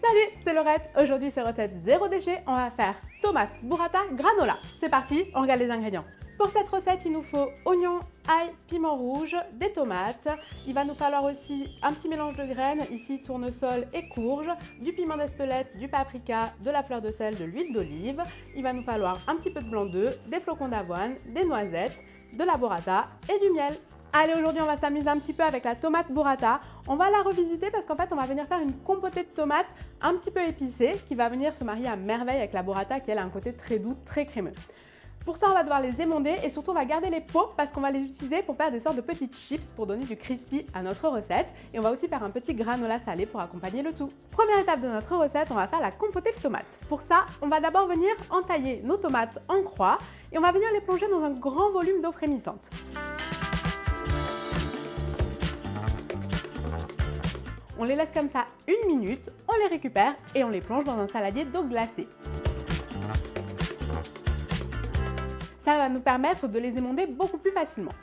Salut, c'est Laurette. Aujourd'hui, c'est recette zéro déchet. On va faire tomate burrata granola. C'est parti, on regarde les ingrédients. Pour cette recette, il nous faut oignons, ail, piment rouge, des tomates. Il va nous falloir aussi un petit mélange de graines, ici tournesol et courge, du piment d'Espelette, du paprika, de la fleur de sel, de l'huile d'olive. Il va nous falloir un petit peu de blanc d'œuf, des flocons d'avoine, des noisettes, de la burrata et du miel. Allez, aujourd'hui, on va s'amuser un petit peu avec la tomate burrata. On va la revisiter parce qu'en fait, on va venir faire une compotée de tomates un petit peu épicée qui va venir se marier à merveille avec la burrata qui, elle, a un côté très doux, très crémeux. Pour ça, on va devoir les émonder et surtout, on va garder les peaux parce qu'on va les utiliser pour faire des sortes de petites chips pour donner du crispy à notre recette. Et on va aussi faire un petit granola salé pour accompagner le tout. Première étape de notre recette, on va faire la compotée de tomates. Pour ça, on va d'abord venir entailler nos tomates en croix et on va venir les plonger dans un grand volume d'eau frémissante. On les laisse comme ça 1 minute, on les récupère et on les plonge dans un saladier d'eau glacée. Ça va nous permettre de les émonder beaucoup plus facilement.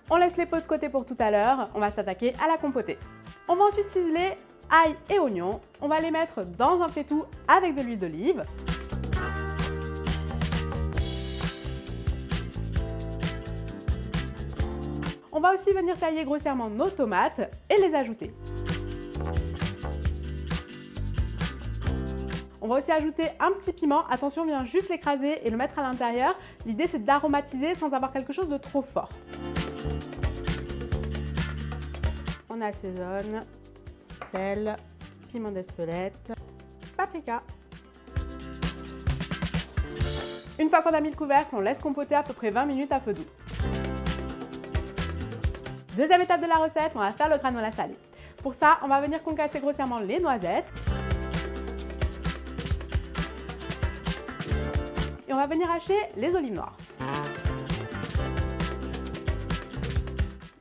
On laisse les peaux de côté pour tout à l'heure, on va s'attaquer à la compotée. On va ensuite ciseler ail et oignons, on va les mettre dans un faitout avec de l'huile d'olive. On va aussi venir tailler grossièrement nos tomates et les ajouter. On va aussi ajouter un petit piment. Attention, on vient juste l'écraser et le mettre à l'intérieur. L'idée, c'est d'aromatiser sans avoir quelque chose de trop fort. On assaisonne, sel, piment d'Espelette, paprika. Une fois qu'on a mis le couvercle, on laisse compoter à peu près 20 minutes à feu doux. Deuxième étape de la recette, on va faire le granola salé. Pour ça, on va venir concasser grossièrement les noisettes. Et on va venir hacher les olives noires.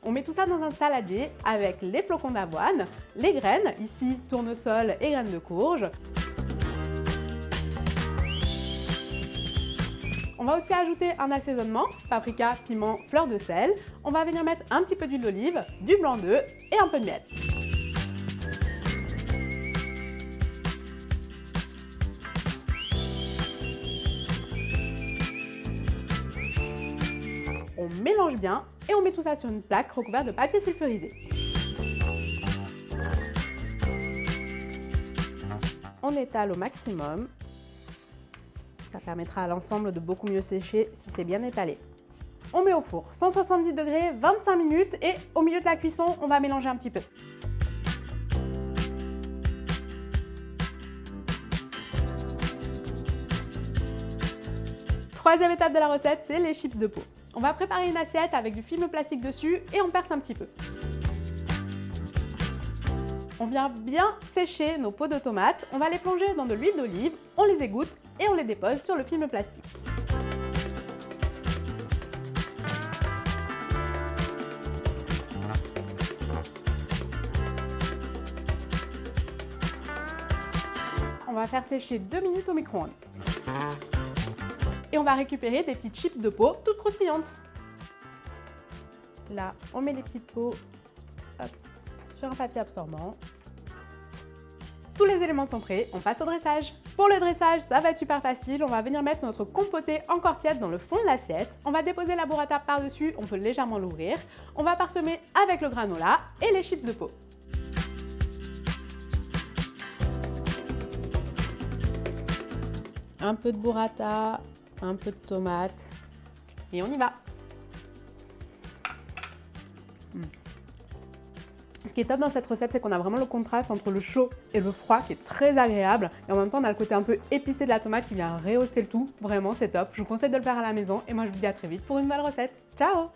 On met tout ça dans un saladier avec les flocons d'avoine, les graines, ici tournesol et graines de courge. On va aussi ajouter un assaisonnement, paprika, piment, fleur de sel. On va venir mettre un petit peu d'huile d'olive, du blanc d'œuf et un peu de miel. On mélange bien et on met tout ça sur une plaque recouverte de papier sulfurisé. On étale au maximum. Ça permettra à l'ensemble de beaucoup mieux sécher si c'est bien étalé. On met au four 170 degrés, 25 minutes et au milieu de la cuisson, on va mélanger un petit peu. Troisième étape de la recette, c'est les chips de peau. On va préparer une assiette avec du film plastique dessus et on perce un petit peu. On vient bien sécher nos peaux de tomates, on va les plonger dans de l'huile d'olive, on les égoutte et on les dépose sur le film plastique. On va faire sécher 2 minutes au micro-ondes. Et on va récupérer des petites chips de peau toutes croustillantes. Là, on met les petites peaux sur un papier absorbant. Tous les éléments sont prêts, on passe au dressage. Pour le dressage, ça va être super facile. On va venir mettre notre compotée encore tiède dans le fond de l'assiette. On va déposer la burrata par-dessus, on peut légèrement l'ouvrir. On va parsemer avec le granola et les chips de peau. Un peu de burrata, un peu de tomate et on y va. Ce qui est top dans cette recette, c'est qu'on a vraiment le contraste entre le chaud et le froid qui est très agréable. Et en même temps, on a le côté un peu épicé de la tomate qui vient rehausser le tout. Vraiment, c'est top. Je vous conseille de le faire à la maison. Et moi, je vous dis à très vite pour une nouvelle recette. Ciao!